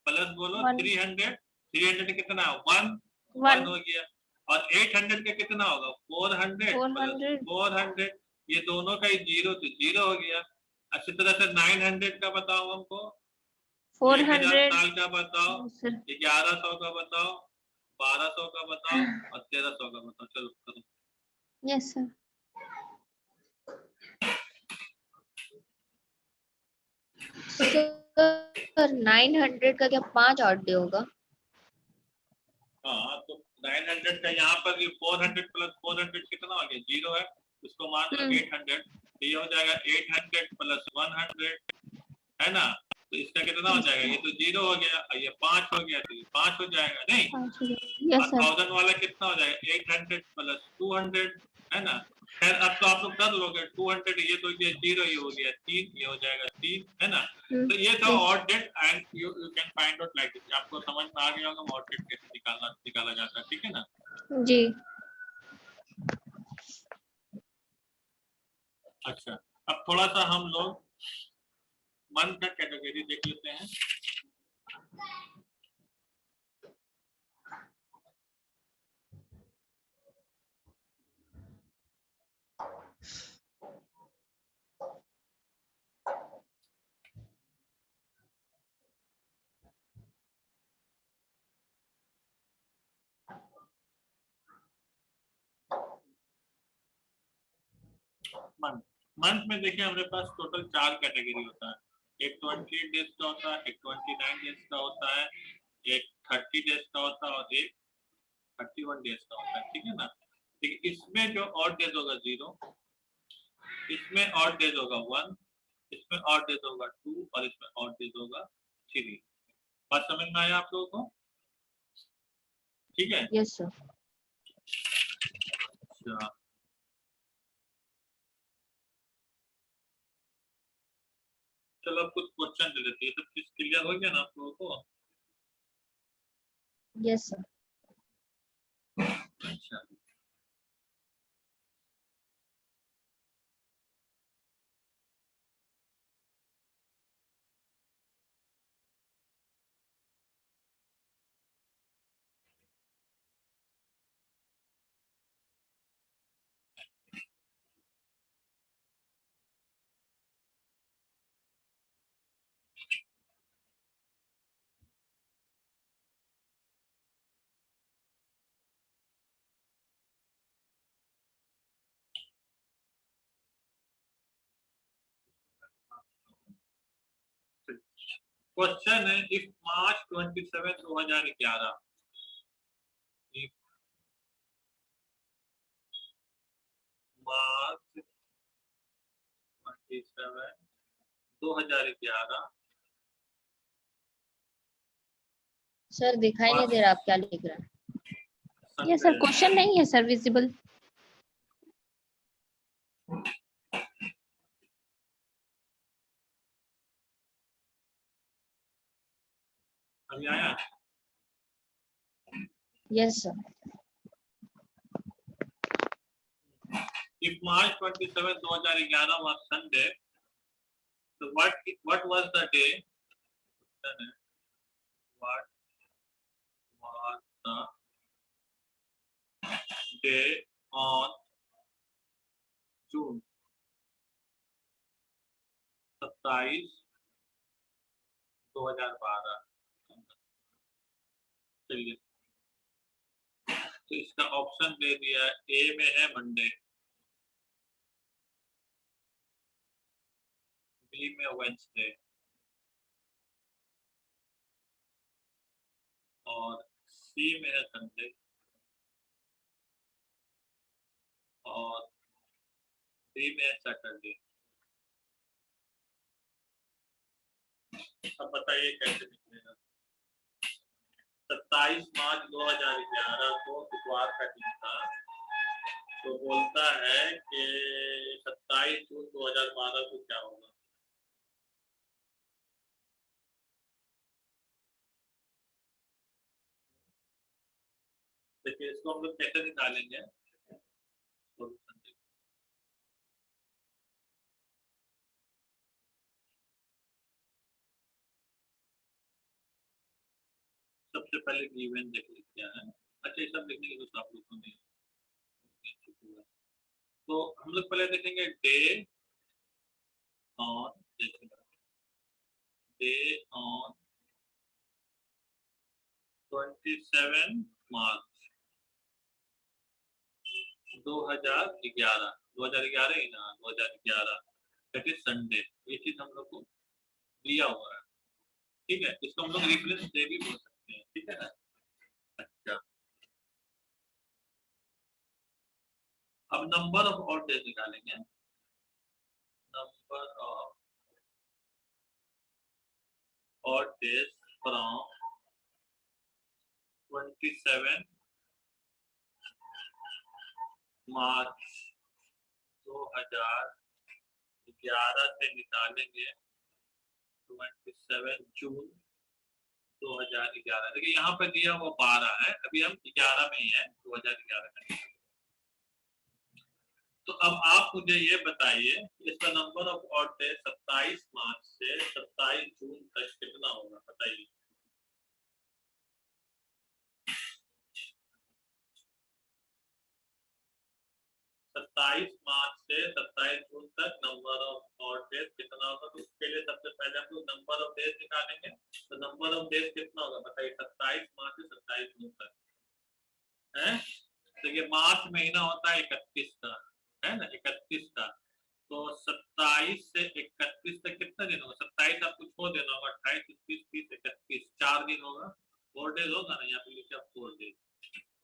[SPEAKER 1] प्लस बोलो
[SPEAKER 2] 1
[SPEAKER 1] 300। 300 कितना? 1, 1
[SPEAKER 2] 1
[SPEAKER 1] हो गया। और 800 का कितना होगा? 400 प्लस
[SPEAKER 2] 400
[SPEAKER 1] 400, ये दोनों का ही 0 तो 0 हो गया। अच्छी तरह से 900 का बताओ हमको, 1000
[SPEAKER 2] 400
[SPEAKER 1] साल का बताओ,
[SPEAKER 2] सर।
[SPEAKER 1] 1100 का बताओ, 1200 का बताओ और 1300 का बताओ। चलो करो।
[SPEAKER 2] Yes sir.
[SPEAKER 3] सर 900 का क्या 5 ऑड डे होगा?
[SPEAKER 1] हाँ तो 900 का यहाँ पर भी 400 प्लस 400 कितना हो गया? 0 है, इसको मान लो 800, तो ये हो जाएगा 800 प्लस 100, है ना? तो इसका कितना हो जाएगा? ये तो 0 हो गया और ये 5 हो गया, तो ये 5 हो जाएगा नहीं।
[SPEAKER 2] यस
[SPEAKER 1] और
[SPEAKER 2] सर।
[SPEAKER 1] 1000 वाला कितना हो जाएगा? 800 प्लस 200, है ना? खैर अब तो आप लोग कर लोगे 200, ये तो ये 0 ही हो गया 3, ये हो जाएगा 3, है ना? तो ये था odd date and you can find out like this. आपको समझ में आ गया होगा ऑड डेट कैसे निकाला जाता है, ठीक है ना?
[SPEAKER 2] जी।
[SPEAKER 1] अच्छा, अब थोड़ा सा हम लोग मंथ का कैटेगरी देख लेते हैं। मंथ, मंथ में देखिए हमारे पास टोटल 4 कैटेगरी होता है। एक 28 डेज का होता है, एक 29 डेज का होता है, एक 30 डेज का होता है और एक 31 डेज का होता है, ठीक है ना? ठीक है, इसमें जो ऑड डेज होगा 0, इसमें ऑड डेज होगा 1, इसमें ऑड डेज होगा 2 और इसमें ऑड डेज होगा 3। बात समझ में आया आप लोगों को? ठीक है।
[SPEAKER 3] Yes sir.
[SPEAKER 1] अच्छा, चलो अब कुछ क्वेश्चन दे देते हैं, सब चीज क्लियर हो गया ना आप लोगों को?
[SPEAKER 3] Yes sir.
[SPEAKER 1] अच्छा, क्वेश्चन है if March 27 2011 if March 27 2011
[SPEAKER 3] sir दिखाई नहीं दे रहा आप क्या लिख रहे हैं।
[SPEAKER 2] ये सर क्वेश्चन नहीं है सर विजिबल।
[SPEAKER 1] अभी आया?
[SPEAKER 3] Yes sir.
[SPEAKER 1] If March 27 2011 was Sunday, so what was the day? What was the day on June 27 2012? चलिए, तो इसका ऑप्शन दे दिया। ए में है मंडे, बी में वेंसडे और सी में है संडे और डी में है सैटरडे। अब बताइए कैसे निकलेगा। 27 मार्च 2011 को इतवार का दिन था, तो बोलता है कि 27 जून 2012 को क्या होगा। देखिए इसको हम लोग कैसे निकालेंगे। सबसे पहले गिवन देख लेते हैं। अच्छा ये सब लिखने की तो आप लोग को नहीं, तो हम लोग पहले देखेंगे डे ऑन, डे ऑन 27 मार्च 2011 2011 ही ना 2011 दैट इज संडे। ये चीज हम लोग को दिया हुआ है, ठीक है। इसको हम लोग रेफरेंस डे भी बोल सकते हैं, ठीक है ना। अच्छा अब नंबर ऑफ ऑड डेज निकालेंगे। Number of odd days from 27 मार्च 2011 से निकालेंगे 27 जून 2011। देखिए यहाँ पे दिया हुआ 12 है, अभी हम 11 में ही है 2011 का। तो अब आप मुझे ये बताइए इसका नंबर ऑफ ऑड डे 27 मार्च से 27 जून तक कितना होगा, बताइए। सत्ताईस मार्च से 27 जून तक नंबर ऑफ ऑड डेज कितना होगा। तो उसके लिए सबसे पहले हम लोग नंबर ऑफ डेज निकालेंगे। तो नंबर ऑफ डेज कितना होगा बताइए 27 मार्च से 27 जून तक है। तो ये मार्च महीना होता है 31 का, है ना, 31 का। तो 27 से 31 तक कितना दिन होगा। 27 आपको छोड़ देना होगा, 28 29 30 31 4 दिन होगा, 4 डेज होगा ना, यहाँ पे लिखा 4 डेज,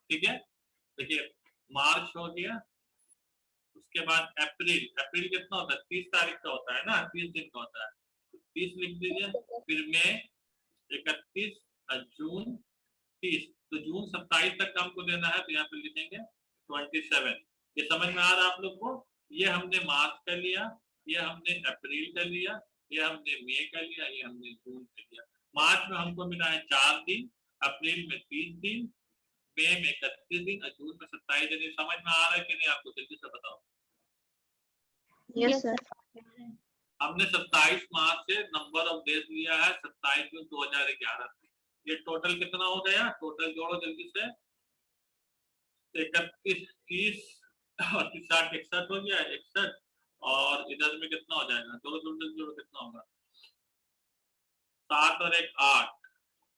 [SPEAKER 1] ठीक है। देखिए मार्च हो गया, उसके बाद अप्रैल, अप्रैल कितना होता है 30 तारीख का होता है ना, 30 दिन का होता है, 30 लिख दीजिए। फिर मई 31, जून 30, तो जून 27 तक हमको देना है, तो यहाँ पे लिखेंगे 27। ये समझ में आ रहा है आप लोग को। ये हमने मार्च कर लिया, ये हमने अप्रैल कर लिया, ये हमने मई कर लिया, ये हमने जून कर लिया। मार्च में हमको मिला है 4 दिन, अप्रैल में 30 दिन, मई में 31 दिन और जून में 27 दिन। समझ में आ रहा है कि नहीं आपको, जल्दी से बताओ।
[SPEAKER 2] Yes sir.
[SPEAKER 1] हमने 27 मार्च से नंबर ऑफ डेज लिया है 27 जून 2011 से। ये टोटल कितना हो गया, टोटल जोड़ो जल्दी से। 31 30 और 60 61 हो गया, 61 और इधर में कितना हो जाएगा, जोड़ो जोड़ो कितना होगा, 7 और 1 8,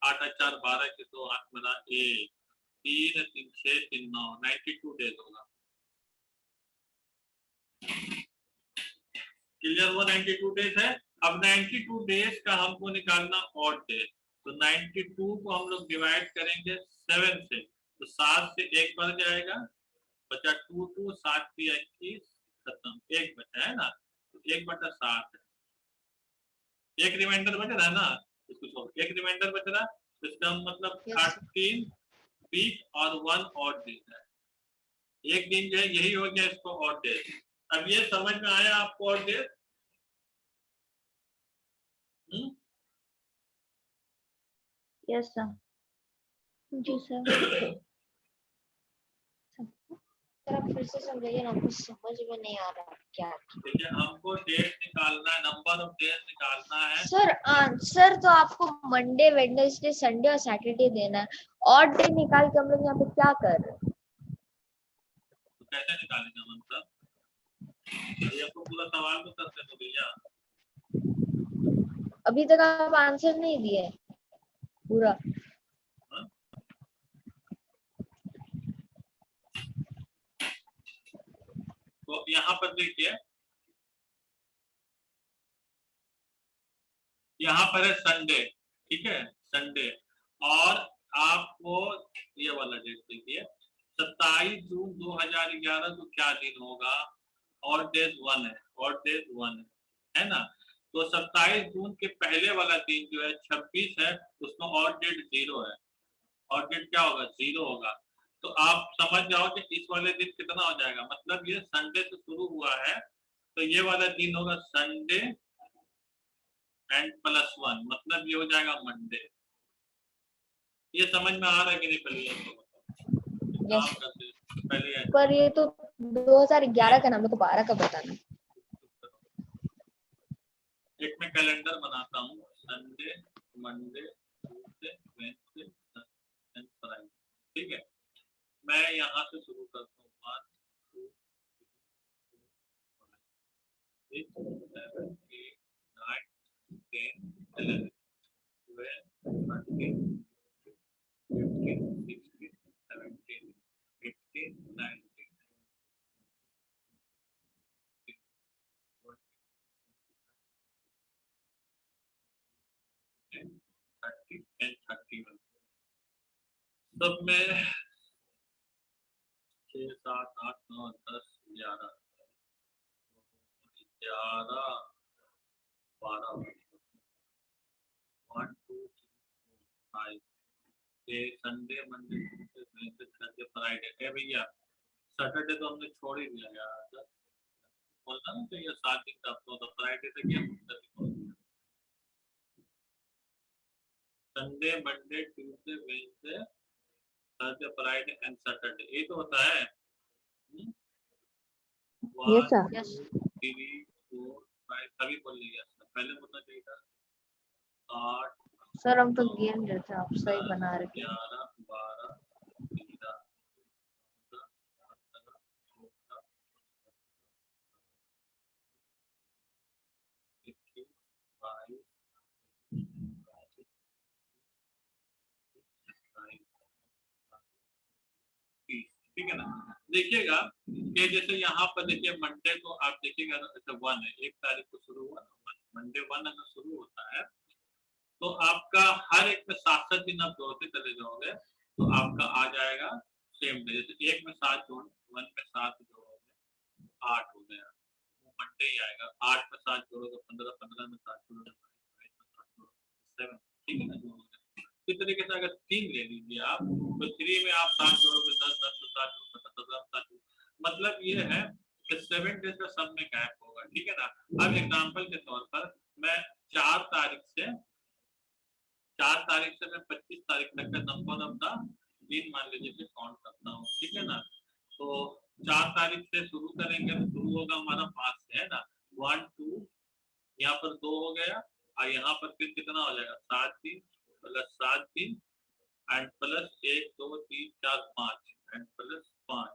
[SPEAKER 1] 8 और 4 12 के 2 8 बना 1, 3 3 6 3 9, 92 डेज होगा। क्लियर हुआ, 92 डेज है। अब 92 डेज का हमको निकालना ऑड डेज, तो 92 को हम लोग डिवाइड करेंगे 7 से, तो 7 से 1 बढ़ जाएगा, बचा 2 2 7 3 21 खत्म, 1 बचा है ना, तो 1/7 है, एक रिमाइंडर बच रहा है ना, इसको छोड़, एक रिमाइंडर बच रहा, तो इसका मतलब 13 वीक और 1 ऑड डेज है, एक दिन जो है यही हो गया इसको ऑड डेज। अब ये समझ में आया आपको ऑड डेज?
[SPEAKER 3] Yes sir.
[SPEAKER 2] जी सर।
[SPEAKER 3] सर आप फिर से समझाइए ना, कुछ समझ में नहीं आ रहा क्या।
[SPEAKER 1] देखिए हमको डेज निकालना है, नंबर ऑफ डेज निकालना है।
[SPEAKER 3] सर आंसर तो आपको मंडे वेडनेसडे संडे और सैटरडे देना है, ऑड डे निकाल के हम लोग यहाँ पे क्या कर रहे हैं?
[SPEAKER 1] तो कैसे निकालेंगे मतलब, ये आपको पूरा सवाल तो करते तो भैया,
[SPEAKER 3] अभी तक आप आंसर नहीं दिए पूरा।
[SPEAKER 1] तो यहाँ पर देखिए, यहाँ पर है संडे, ठीक है संडे, और आपको ये वाला डेट देखिए 27 जून 2011 को क्या दिन होगा, और डेज 1 है, और डेज 1 है ना, तो 27 जून के पहले वाला दिन जो है 26 है, उसमें और डेट 0 है, और डेट क्या होगा 0 होगा, तो आप समझ जाओ कि इस वाले दिन कितना हो जाएगा, मतलब ये संडे से शुरू हुआ है, तो ये वाला दिन होगा संडे एंड +1, मतलब ये हो जाएगा मंडे। ये समझ में आ रहा है कि नहीं, पहले
[SPEAKER 3] यस
[SPEAKER 1] पहले
[SPEAKER 3] पर ये तो 2011 का नाम है, तो 12 का बताना।
[SPEAKER 1] एक मैं कैलेंडर बनाता हूँ, Sunday Monday Tuesday Wednesday and Friday, ठीक है, मैं यहाँ से शुरू करता हूँ 1 2 3 4 5 6 7 8 9 10 11 12 13 15 16 17 18 19 30 and 31 सब में 6 7 8 9 10 11 12 1 2 3 4 5 ये Sunday Monday Tuesday Wednesday Thursday Friday है भैया, सैटरडे तो हमने छोड़ ही दिया यार, बोलना ना चाहिए 7 दिन का, तो फ्राइडे तक ही हम Sunday Monday Tuesday Wednesday Thursday Friday and Saturday, ये तो होता है।
[SPEAKER 2] Yes sir.
[SPEAKER 1] 1 2 3 4 5 अभी बोल लिया, पहले बोलना चाहिए था 8
[SPEAKER 3] सर हम तो गेम जैसे आप सही बना रहे थे।
[SPEAKER 1] 11 12 13 14 15 16 22 ठीक है ना, देखिएगा कि जैसे यहाँ पर देखिए मंडे को आप देखिएगा जैसे 1 है, 1 तारीख को शुरू हुआ ना, मंडे 1 अगर शुरू होता है तो आपका हर एक में 7 दिन आप जोड़ते चले जाओगे, तो आपका आ जाएगा सेम डे, जैसे 1 में 7 जोड़ 1 में 7 जोड़ोगे 8 हो गया, वो मंडे ही आएगा, 8 में 7 जोड़ोगे 15 15 में 7 जोड़ोगे 7, ठीक है ना। इस तरीके से अगर 3 ले लीजिए आप, तो 3 में आप 7 जोड़ोगे 10 10 तो 7 17 मतलब ये है कि 7 डेज का सब में गैप होगा, ठीक है ना। अब एग्जांपल के तौर पर मैं 4 तारीख से मैं 25 तारीख तक का नंबर ऑफ द दिन मान लीजिए काउंट करता हूँ, ठीक है ना, तो 4 तारीख से शुरू करेंगे तो शुरू होगा हमारा 5 से, है ना, 1 2 यहाँ पर 2 हो गया, और यहाँ पर फिर कितना हो जाएगा 7 दिन प्लस 7 दिन एंड प्लस 1 2 3 4 5 एंड प्लस 5,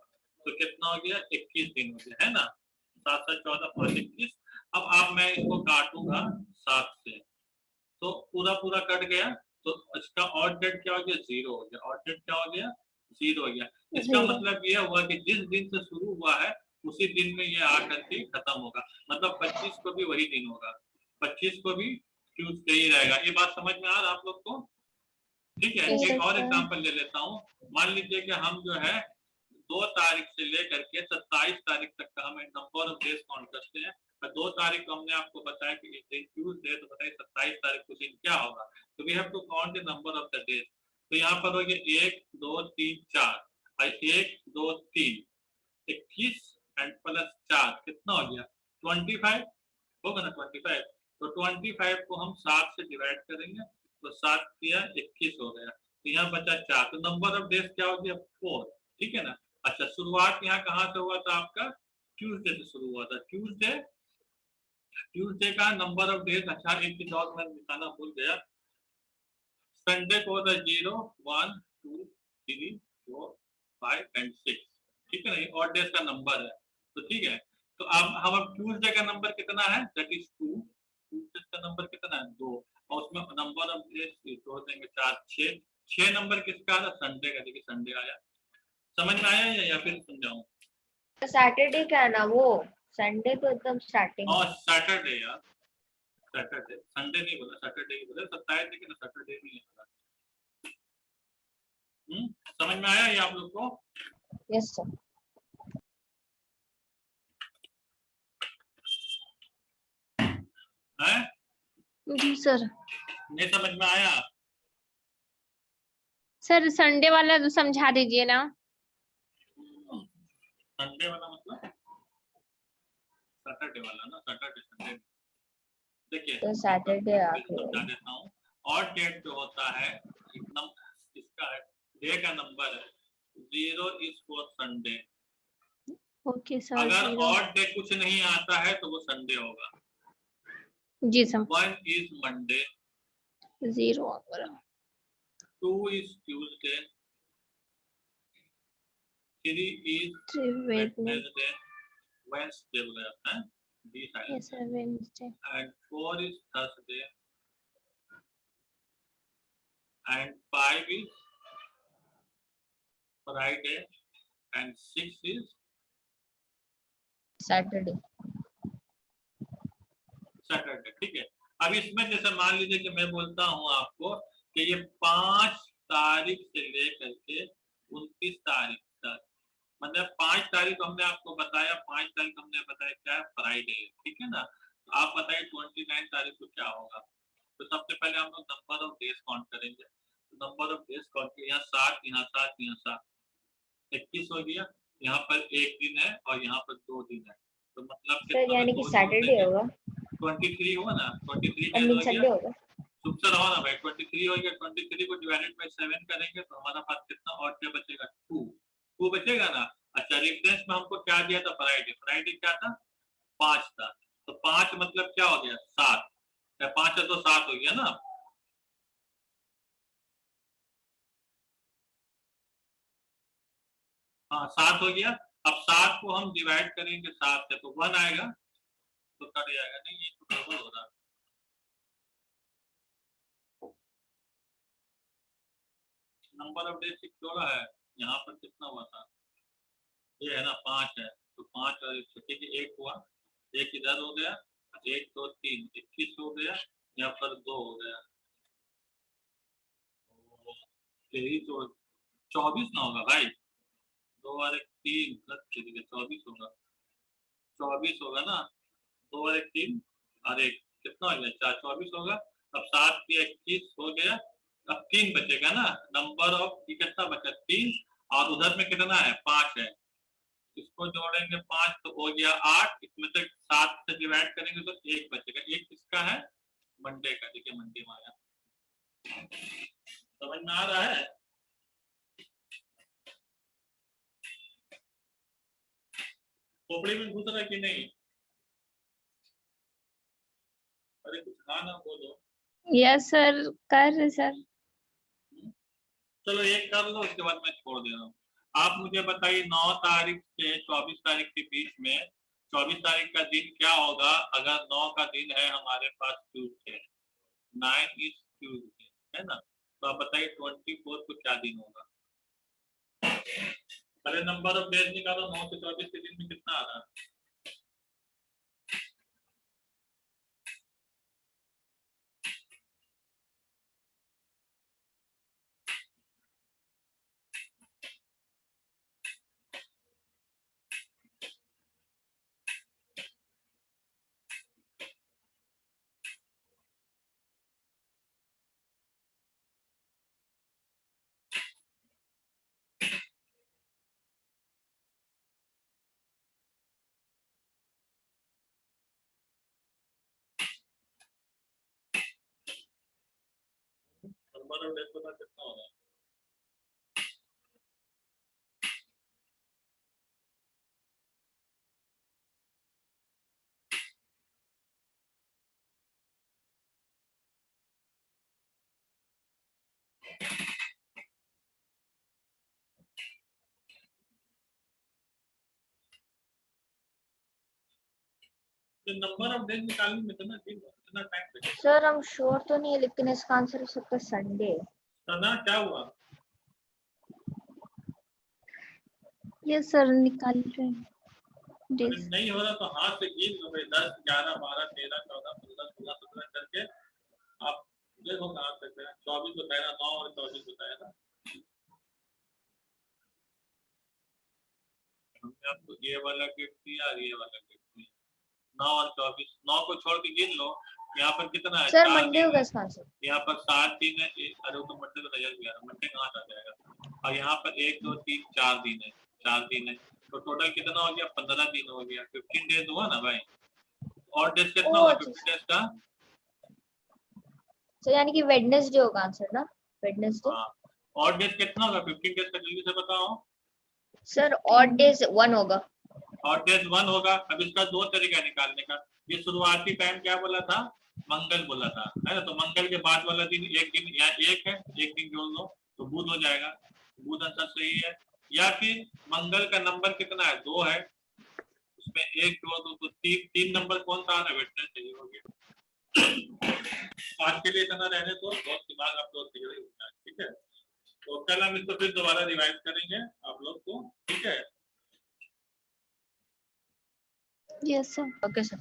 [SPEAKER 1] तो कितना हो गया 21 दिन हो गया, है ना, 7 7 14 5 21। अब आप मैं इसको काटूंगा 7 से, तो पूरा कट गया, तो इसका ऑड डेट क्या हो गया 0 हो गया, ऑड डेट क्या हो गया 0 हो गया। इसका मतलब ये हुआ कि जिस दिन से शुरू हुआ है उसी दिन में ये आकर के खत्म होगा, मतलब 25 को भी वही दिन होगा, 25 को भी ट्यूसडे ही रहेगा। ये बात समझ में आ रहा है आप लोग को? ठीक है।
[SPEAKER 2] Yes,
[SPEAKER 1] एक और
[SPEAKER 2] sir.
[SPEAKER 1] एग्जांपल ले लेता हूँ। मान लीजिए कि हम जो है 2 तारीख से लेकर के 27 तारीख तक का हमें नंबर ऑफ डेज काउंट करते हैं। 2 तारीख को हमने आपको बताया कि इस दिन ट्यूसडे, तो बताइए 27 तारीख को दिन क्या होगा। तो we have to count the number of the days. तो यहाँ पर हो गया 1 2 3 4 और 1 2 3 21 एंड प्लस 4 कितना हो गया 25 होगा ना 25। तो 25 को हम 7 से डिवाइड करेंगे तो 7 किया 21 हो गया। तो यहाँ बचा 4। तो नंबर ऑफ डेज क्या हो गया 4। ठीक है ना। अच्छा, शुरुआत यहाँ कहाँ से हुआ था आपका? ट्यूसडे से शुरू हुआ था। ट्यूसडे का नंबर ऑफ डेज, अच्छा एक चीज और मैं दिखाना भूल गया। संडे को होता है 0 1 2 3 4 5 एंड 6। ठीक है ना, ये ऑड डेज का नंबर है। तो ठीक है, तो अब हम ट्यूसडे का नंबर कितना है? That is 2। ट्यूसडे का नंबर कितना है? 2। और उसमें नंबर ऑफ डेज जोड़ देंगे 4 6 नंबर किसका आ रहा? संडे का। देखिए संडे आया। समझ में आया या फिर समझाऊं?
[SPEAKER 3] सैटरडे का है ना वो, संडे तो एकदम स्टार्टिंग
[SPEAKER 1] और
[SPEAKER 3] है।
[SPEAKER 1] सैटरडे यार, सैटरडे, संडे नहीं बोला, सैटरडे ही बोला। 27 देखिए ना, सैटरडे नहीं है। समझ में आया ये आप लोग को?
[SPEAKER 3] Yes sir.
[SPEAKER 1] है?
[SPEAKER 2] जी सर।
[SPEAKER 1] नहीं समझ में आया?
[SPEAKER 2] सर संडे वाला तो समझा दीजिए ना।
[SPEAKER 1] संडे वाला मतलब सैटरडे वाला ना, सैटरडे संडे। देखिए
[SPEAKER 3] तो सैटरडे
[SPEAKER 1] समझा देता हूँ। और डेट जो होता है इसका है, डे का नंबर है 0 is for Sunday.
[SPEAKER 2] Okay sir.
[SPEAKER 1] अगर
[SPEAKER 2] 0
[SPEAKER 1] और डे कुछ नहीं आता है तो वो संडे होगा।
[SPEAKER 2] जी sir.
[SPEAKER 1] 1 is Monday,
[SPEAKER 2] 0
[SPEAKER 1] 2 is Tuesday, 3 is Wednesday, Wednesday वगैरह है the side,
[SPEAKER 2] yes sir, Wednesday
[SPEAKER 1] and 4 is Thursday, and 5 is Friday, and 6 is
[SPEAKER 3] Saturday.
[SPEAKER 1] Saturday। ठीक है। अब इसमें जैसे मान लीजिए कि मैं बोलता हूँ आपको कि ये 5 तारीख से लेकर के 29 तारीख तक, मतलब 5 तारीख हमने आपको बताया, 5 तारीख हमने बताया क्या है? फ्राइडे। ठीक है ना। तो आप बताइए 29 तारीख को क्या होगा? तो सबसे पहले हम लोग नंबर ऑफ डेज काउंट करेंगे। तो नंबर ऑफ डेज काउंट किया, यहाँ 7, यहाँ 7, यहाँ 7, 21 हो गया। यहाँ पर एक दिन है और यहाँ पर 2 दिन है। तो मतलब
[SPEAKER 3] सर यानी कि सैटरडे होगा,
[SPEAKER 1] 23 हुआ ना। 23
[SPEAKER 3] आई
[SPEAKER 1] डेज
[SPEAKER 3] मीन
[SPEAKER 1] हो
[SPEAKER 3] संडे
[SPEAKER 1] गया।
[SPEAKER 3] होगा।
[SPEAKER 1] चुप से रहो ना भाई। 23 हो गया। 23 को डिवाइडेड बाय 7 करेंगे तो हमारा पास कितना और क्या बचेगा? 2 बचेगा ना। अच्छा, रेफरेंस में हमको क्या दिया था? फ्राइडे। फ्राइडे क्या था? 5 था। तो 5 मतलब क्या हो गया? 7। 5 है तो 7 हो गया ना। हाँ 7 हो गया। अब 7 को हम डिवाइड करेंगे 7 से तो 1 आएगा, तो कट जाएगा। नहीं, ये तो गड़बड़ हो रहा है। नंबर ऑफ डेज जोड़ा है, यहाँ पर कितना हुआ था? ये है ना 5 है, तो 5 और 1 हुआ। 1 इधर हो गया, 1 2 3 21 हो गया। यहाँ पर 2 हो गया, यही तो 24 ना होगा भाई। 2 और 1 3 24 होगा। 24 होगा ना। 2 और 1 3 और 1 कितना हो गया? 4, 24 होगा। अब 7 की 21 हो गया। अब 3 बचेगा ना। नंबर ऑफ कितना बचा? 3। और उधर में कितना है? 5 है। इसको जोड़ेंगे 5 तो हो गया 8। इसमें से 7 से डिवाइड करेंगे तो 1 बचेगा। 1 किसका है? मंडे का। देखिए मंडे में आया। समझ में आ रहा है? खोपड़ी में घुस रहा है कि नहीं? अरे कुछ हाँ ना बोलो।
[SPEAKER 2] यस सर, कर रहे सर।
[SPEAKER 1] चलो एक कर लो, उसके बाद मैं छोड़ दे रहा हूँ। आप मुझे बताइए 9 तारीख से 24 तारीख के बीच में 24 तारीख का दिन क्या होगा? अगर 9 का दिन है हमारे पास ट्यूसडे, 9 इज ट्यूसडे, है ना। तो आप बताइए 24 को क्या दिन होगा? अरे नंबर ऑफ डेज निकालो। 9 से 24 के दिन में कितना आ रहा है? नंबर ऑफ डेज पता कितना होगा? तो नंबर ऑफ डेज निकालने में इतना टाइम लगेगा।
[SPEAKER 3] सर हम श्योर तो नहीं है, लेकिन इसका आंसर हो सकता है संडे।
[SPEAKER 1] सना क्या हुआ?
[SPEAKER 2] यस सर, निकाल रहे हैं
[SPEAKER 1] अगर
[SPEAKER 2] days।
[SPEAKER 1] नहीं हो रहा तो हाथ से गिन लो भाई, 10 11 12 13 14 15 16 17 करके आप देखो कहाँ तक है। 24 बताया ना, 9 और 24 बताया ना हमने आपको। ये वाला गिफ्ट दिया और ये वाला गिफ्ट दिया। 9 और 24, 9 को छोड़ के गिन लो। यहाँ पर कितना है?
[SPEAKER 3] सर
[SPEAKER 1] 4
[SPEAKER 3] मंडे
[SPEAKER 1] दिन
[SPEAKER 3] होगा
[SPEAKER 1] है।
[SPEAKER 3] इसका आंसर।
[SPEAKER 1] यहाँ पर 7 दिन है। अरे वो तो मंडे को नजर गया, मंडे कहाँ आ जाएगा। और यहाँ पर 1 2 3 4 दिन है, 4 दिन है। तो टोटल कितना हो गया? 15 दिन हो गया। 15 डेज हुआ ना भाई। और डेज कितना
[SPEAKER 3] ओ
[SPEAKER 1] हुआ
[SPEAKER 3] अच्छा
[SPEAKER 1] 15 डेज का?
[SPEAKER 3] सर, यानी कि वेडनेसडे होगा आंसर ना, वेडनेसडे।
[SPEAKER 1] हाँ। और डेज कितना होगा 15 डेज का? जल्दी से बताओ।
[SPEAKER 3] सर ऑड डेज 1 होगा।
[SPEAKER 1] और डेज 1 होगा। अब इसका 2 तरीका निकालने का। ये शुरुआती टाइम क्या बोला था? मंगल बोला था, है ना। तो मंगल के बाद वाला दिन एक दिन या एक है, एक दिन जोड़ लो तो बुध हो जाएगा। बुध आंसर सही है। या फिर मंगल का नंबर कितना है? 2 है, उसमें 1 जोड़ दो तो 3 नंबर कौन सा आना? वेडनेसडे हो गया। आज के लिए इतना रहने तो बहुत दिमाग आप लोग क्लियर होता है, ठीक है। तो कल हम इसको फिर दोबारा रिवाइज करेंगे आप लोग को, ठीक है।
[SPEAKER 2] Yes sir.
[SPEAKER 3] Okay sir.